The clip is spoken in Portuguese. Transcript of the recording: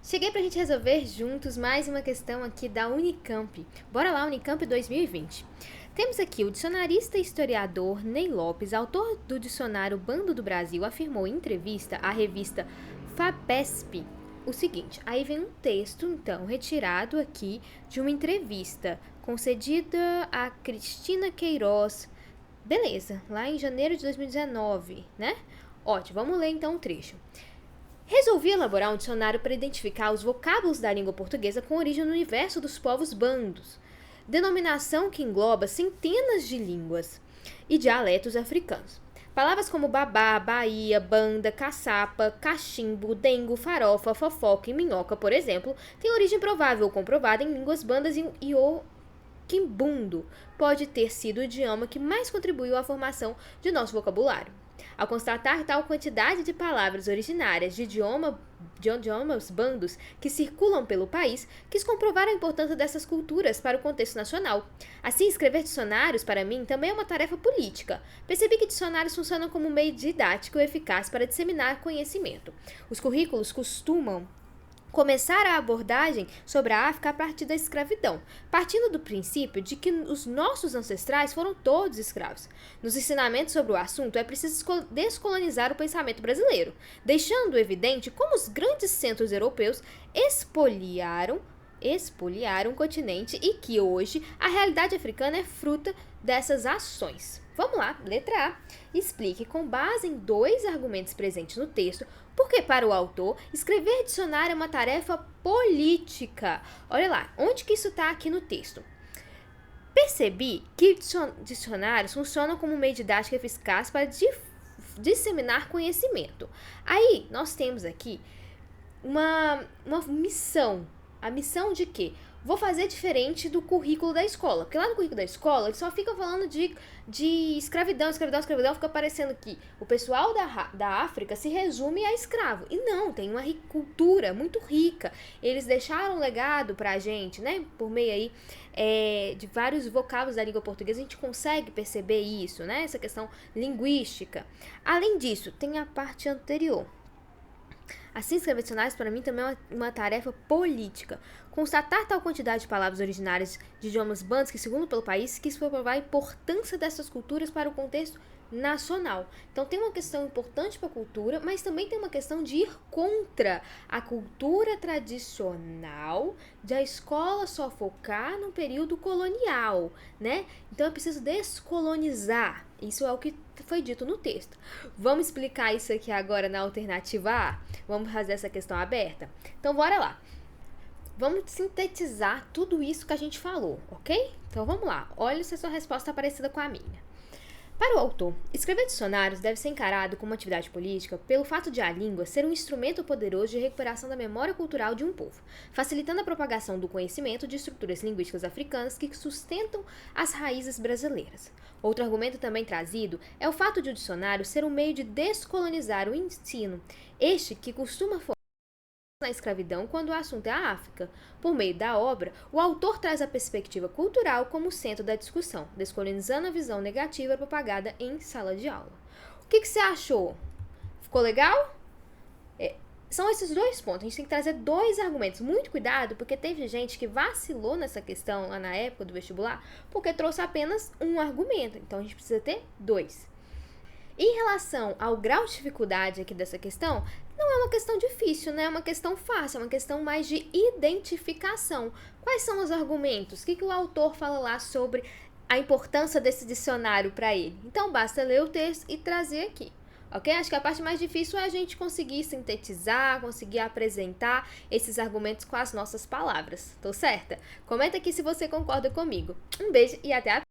Cheguei pra gente resolver juntos mais uma questão aqui da Unicamp. Bora lá, Unicamp 2020. Temos aqui o dicionarista e historiador Ney Lopes, autor do dicionário Bando do Brasil, afirmou em entrevista à revista FAPESP o seguinte. Aí vem um texto, então, retirado aqui de uma entrevista concedida a Cristina Queiroz. Beleza, lá em janeiro de 2019, né? Ótimo, vamos ler então o trecho. Resolvi elaborar um dicionário para identificar os vocábulos da língua portuguesa com origem no universo dos povos bandos, denominação que engloba centenas de línguas e dialetos africanos. Palavras como babá, baía, banda, caçapa, cachimbo, dengo, farofa, fofoca e minhoca, por exemplo, têm origem provável ou comprovada em línguas bandas e o quimbundo pode ter sido o idioma que mais contribuiu à formação de nosso vocabulário. Ao constatar tal quantidade de palavras originárias de idiomas bandos que circulam pelo país, quis comprovar a importância dessas culturas para o contexto nacional. Assim, escrever dicionários, para mim, também é uma tarefa política. Percebi que dicionários funcionam como meio didático e eficaz para disseminar conhecimento. Os currículos costumam começar a abordagem sobre a África a partir da escravidão, partindo do princípio de que os nossos ancestrais foram todos escravos. Nos ensinamentos sobre o assunto, é preciso descolonizar o pensamento brasileiro, deixando evidente como os grandes centros europeus expoliaram o continente e que hoje a realidade africana é fruto dessas ações. Vamos lá, letra A. Explique com base em dois argumentos presentes no texto porque, para o autor, escrever dicionário é uma tarefa política. Olha lá, onde que isso está aqui no texto? Percebi que dicionários funcionam como meio didático eficaz para disseminar conhecimento. Aí, nós temos aqui uma missão. A missão de quê? Vou fazer diferente do currículo da escola. Porque lá no currículo da escola, eles só ficam falando de escravidão, fica parecendo que o pessoal da África se resume a escravo. E não, tem uma cultura muito rica. Eles deixaram um legado pra gente, né? Por meio aí de vários vocábulos da língua portuguesa, a gente consegue perceber isso, né? Essa questão linguística. Além disso, tem a parte anterior. Assim, escrever dicionários para mim também é uma tarefa política. Constatar tal quantidade de palavras originárias de idiomas bandos que circulam pelo país quis provar a importância dessas culturas para o contexto nacional. Então tem uma questão importante para a cultura, mas também tem uma questão de ir contra a cultura tradicional de a escola só focar no período colonial, né? Então é preciso descolonizar. Isso é o que foi dito no texto. Vamos explicar isso aqui agora na alternativa A? Vamos fazer essa questão aberta? Então bora lá. Vamos sintetizar tudo isso que a gente falou, ok? Então vamos lá. Olha se a sua resposta está parecida com a minha. Para o autor, escrever dicionários deve ser encarado como uma atividade política pelo fato de a língua ser um instrumento poderoso de recuperação da memória cultural de um povo, facilitando a propagação do conhecimento de estruturas linguísticas africanas que sustentam as raízes brasileiras. Outro argumento também trazido é o fato de o dicionário ser um meio de descolonizar o ensino, este que costuma na escravidão quando o assunto é a África. Por meio da obra, o autor traz a perspectiva cultural como centro da discussão, descolonizando a visão negativa propagada em sala de aula. O que você achou? Ficou legal? São esses dois pontos. A gente tem que trazer dois argumentos. Muito cuidado, porque teve gente que vacilou nessa questão lá na época do vestibular, porque trouxe apenas um argumento. Então a gente precisa ter dois. Em relação ao grau de dificuldade aqui dessa questão, não é uma questão difícil, né? É uma questão fácil, é uma questão mais de identificação. Quais são os argumentos? O que o autor fala lá sobre a importância desse dicionário para ele? Então, basta ler o texto e trazer aqui. Ok? Acho que a parte mais difícil é a gente conseguir sintetizar, conseguir apresentar esses argumentos com as nossas palavras. Tô certa? Comenta aqui se você concorda comigo. Um beijo e até a próxima!